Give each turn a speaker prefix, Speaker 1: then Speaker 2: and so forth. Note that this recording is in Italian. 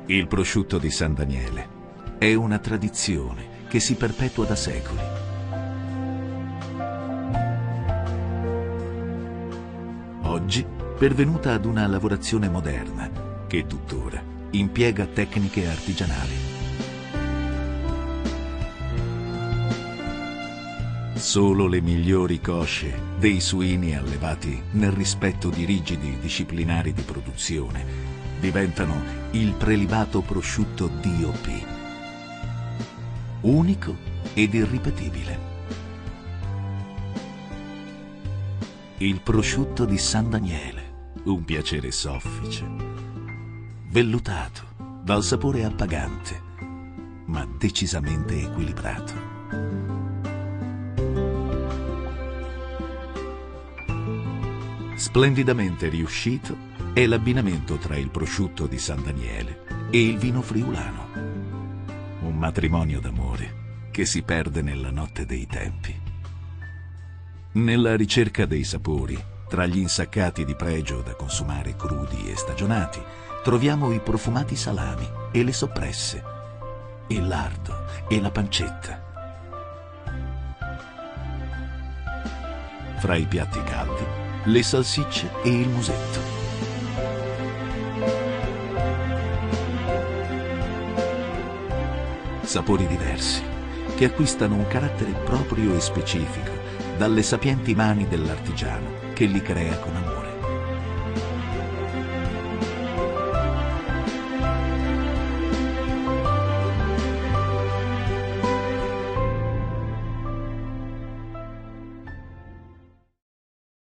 Speaker 1: Il prosciutto di San Daniele è una tradizione che si perpetua da secoli. Oggi pervenuta ad una lavorazione moderna che tuttora impiega tecniche artigianali. Solo le migliori cosce dei suini allevati nel rispetto di rigidi disciplinari di produzione diventano il prelibato prosciutto DOP, unico ed irripetibile. Il prosciutto di San Daniele, un piacere soffice, vellutato, dal sapore appagante, ma decisamente equilibrato. Splendidamente riuscito è l'abbinamento tra il prosciutto di San Daniele e il vino friulano. Un matrimonio d'amore che si perde nella notte dei tempi. Nella ricerca dei sapori, tra gli insaccati di pregio da consumare crudi e stagionati, troviamo i profumati salami e le soppresse, il lardo e la pancetta. Fra i piatti caldi, le salsicce e il musetto. Sapori diversi che acquistano un carattere proprio e specifico dalle sapienti mani dell'artigiano che li crea con amore.